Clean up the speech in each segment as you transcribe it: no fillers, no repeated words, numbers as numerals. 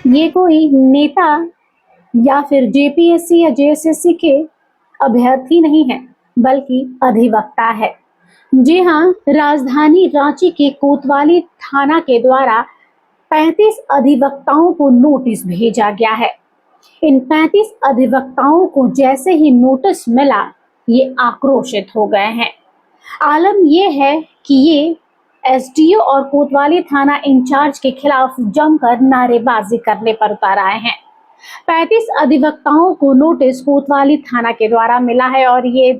ये कोई नेता या फिर जेपीएससी या जेएसएससी के अभ्यर्थी नहीं है, बल्कि अधिवक्ता है। जी हाँ, राजधानी रांची के कोतवाली थाना के द्वारा 35 अधिवक्ताओं को नोटिस भेजा गया है। इन 35 अधिवक्ताओं को जैसे ही नोटिस मिला, ये आक्रोशित हो गए हैं। आलम यह है कि ये एसडीओ और कोतवाली थाना इंचार्ज के खिलाफ जमकर नारेबाजी करने पर उतर आए हैं। 35 अधिवक्ताओं को नोटिस कोतवाली थाना के द्वारा मिला है और ये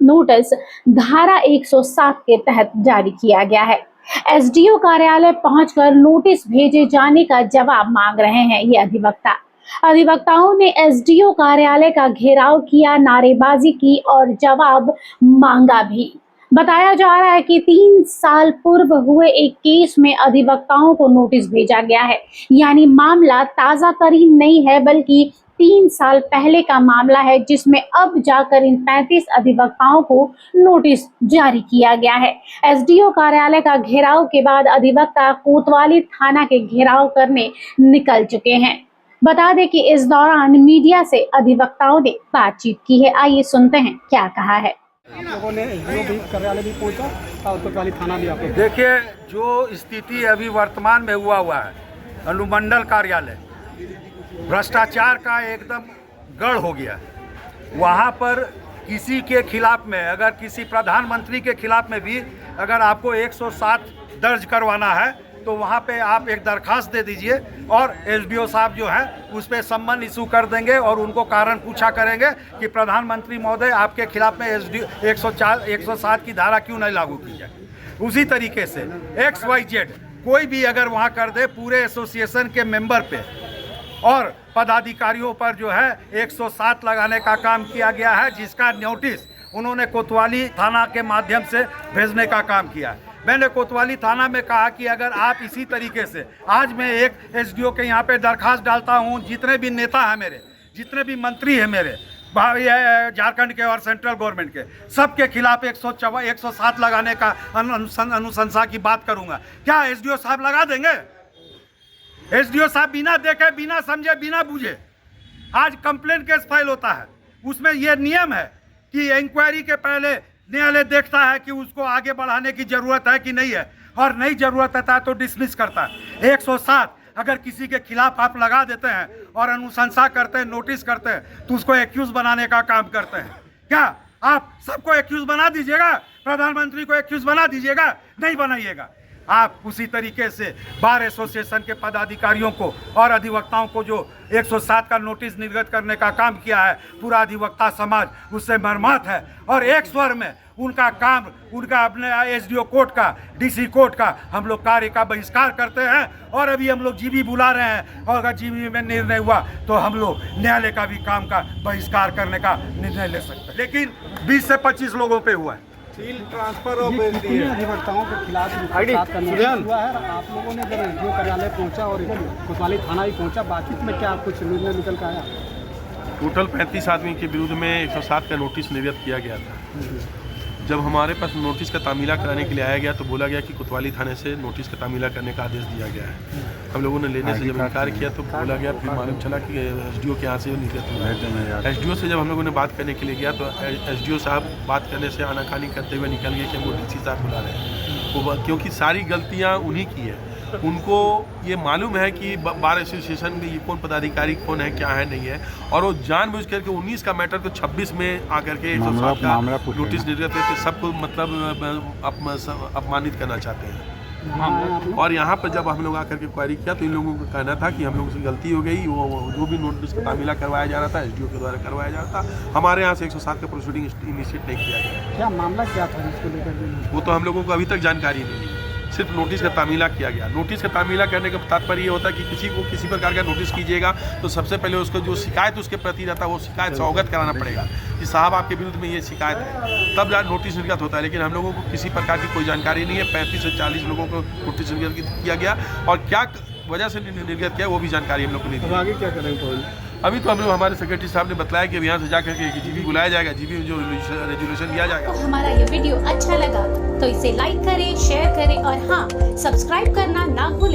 नोटिस धारा 107 के तहत जारी किया गया है। एसडीओ कार्यालय पहुंचकर नोटिस भेजे जाने का जवाब मांग रहे हैं ये अधिवक्ता। अधिवक्ताओं ने एसडीओ कार्यालय का घेराव किया, नारेबाजी की और जवाब मांगा भी। बताया जा रहा है कि 3 साल पूर्व हुए एक केस में अधिवक्ताओं को नोटिस भेजा गया है, यानी मामला ताजा तरीन नहीं है, बल्कि 3 साल पहले का मामला है, जिसमें अब जाकर इन 35 अधिवक्ताओं को नोटिस जारी किया गया है। एसडीओ कार्यालय का घेराव के बाद अधिवक्ता कोतवाली थाना के घेराव करने निकल चुके हैं। बता दें कि इस दौरान मीडिया से अधिवक्ताओं ने बातचीत की है। आइए सुनते हैं क्या कहा है। आप लोगों ने एसडीओ भी कार्यालय भी पहुंचा और कोतवाली थाना भी आप लोग देखिए, जो स्थिति अभी वर्तमान में हुआ है, अनुमंडल कार्यालय भ्रष्टाचार का एकदम गढ़ हो गया है। वहाँ पर किसी के खिलाफ में, अगर किसी प्रधानमंत्री के खिलाफ में भी अगर आपको 107 दर्ज करवाना है तो वहाँ पे आप एक दरखास्त दे दीजिए और एसडीओ साहब जो हैं उस पर सम्मन इशू कर देंगे और उनको कारण पूछा करेंगे कि प्रधानमंत्री महोदय आपके खिलाफ में एसडीओ 107 की धारा क्यों नहीं लागू की जाए। उसी तरीके से XYZ कोई भी अगर वहाँ कर दे पूरे एसोसिएशन के मेंबर पे और पदाधिकारियों पर जो है 107 लगाने का काम किया गया है, जिसका नोटिस उन्होंने कोतवाली थाना के माध्यम से भेजने का काम किया है। मैंने कोतवाली थाना में कहा कि अगर आप इसी तरीके से, आज मैं एक एसडीओ के यहाँ पे दरखास्त डालता हूँ, जितने भी नेता हैं मेरे, जितने भी मंत्री हैं मेरे झारखंड के और सेंट्रल गवर्नमेंट के, सबके खिलाफ 107 लगाने का अनुशंसा की बात करूँगा। क्या एसडीओ साहब लगा देंगे? एसडीओ साहब बिना देखे, बिना समझे, बिना बूझे आज कंप्लेंट केस फाइल होता है। उसमें यह नियम है कि इंक्वायरी के पहले न्यायालय देखता है कि उसको आगे बढ़ाने की जरूरत है कि नहीं है, और नहीं जरूरत है तो डिसमिस करता है। 107 अगर किसी के खिलाफ आप लगा देते हैं और अनुशंसा करते हैं, नोटिस करते हैं, तो उसको एक्यूज बनाने का काम करते हैं। क्या आप सबको एक्यूज बना दीजिएगा? प्रधानमंत्री को एक्यूज बना दीजिएगा? नहीं बनाइएगा। आप उसी तरीके से बार एसोसिएशन के पदाधिकारियों को और अधिवक्ताओं को जो 107 का नोटिस निर्गत करने का काम किया है, पूरा अधिवक्ता समाज उससे मर्माहत है और एक स्वर में उनका काम, उनका अपने एसडीओ कोर्ट का, डीसी कोर्ट का हम लोग कार्य का बहिष्कार करते हैं। और अभी हम लोग जीबी बुला रहे हैं और अगर जीबी में निर्णय हुआ तो हम लोग न्यायालय का भी काम का बहिष्कार करने का निर्णय ले सकते हैं। लेकिन 20 से 25 लोगों पे हुआ है। ट्रांसफर अधिवक्ताओं के खिलाफ हुआ है। आप लोगों ने जब एसडीओ कार्यालय पहुंचा और कोतवाली थाना भी पहुंचा, बातचीत में क्या कुछ निर्णय निकल कर आया? टोटल 35 आदमी के विरुद्ध में 107 का नोटिस निर्गत किया गया था। जब हमारे पास नोटिस का तामीला कराने के लिए आया गया तो बोला गया कि कोतवाली थाने से नोटिस का तामीला करने का आदेश दिया गया है। हम लोगों ने लेने से जब इनकार किया तो बोला गया, फिर मालूम चला कि एसडीओ के यहाँ से निर्गत हुआ। एसडीओ से जब हम लोगों ने बात करने के लिए गया तो एसडीओ साहब बात करने से आनाकानी करते हुए निकल गए कि हमको डीसी साहब बुला रहे हैं। वो क्योंकि सारी गलतियाँ उन्हीं की है, उनको ये मालूम है कि बार एसोसिएशन में ये कौन पदाधिकारी कौन है, क्या है, नहीं है, और वो जानबूझ करके 19 का मैटर को 26 में आकर के 107 का नोटिस निर्गत करके सबको मतलब अपमानित करना चाहते हैं। और यहाँ पर जब हम लोग आकर के क्वारी किया तो इन लोगों का कहना था कि हम लोगों से गलती हो गई, वो जो भी नोटिस का तामीला करवाया जा रहा था एसडीओ के द्वारा करवाया जा रहा था, हमारे यहाँ से 107 का प्रोसीडिंग इनिशिएट नहीं किया गया। क्या मामला क्या था इसको लेकर? वो तो हम लोगों को अभी तक जानकारी नहीं है, सिर्फ नोटिस का तामीला किया गया। नोटिस का तामीला करने का तात्पर्य ये होता है कि किसी को किसी प्रकार का नोटिस कीजिएगा तो सबसे पहले उसको जो शिकायत उसके प्रति रहता है वो शिकायत से अवगत कराना पड़ेगा कि साहब आपके विरुद्ध में ये शिकायत है, तब जहाँ नोटिस निर्गत होता है। लेकिन हम लोगों को किसी प्रकार की कोई जानकारी नहीं है। 35 से 40 लोगों को नोटिस निर्गत किया गया और क्या वजह से निर्गत किया वो भी जानकारी हम लोग को नहीं दी। आगे क्या करेंगे? अभी तो हम लोग, हमारे सेक्रेटरी साहब ने बताया कि यहाँ से जाकर के जीबी बुलाया जाएगा, जीबी में जो रेजोल्यूशन दिया जाएगा। तो हमारा ये वीडियो अच्छा लगा तो इसे लाइक करें, शेयर करें और हाँ, सब्सक्राइब करना ना भूलें।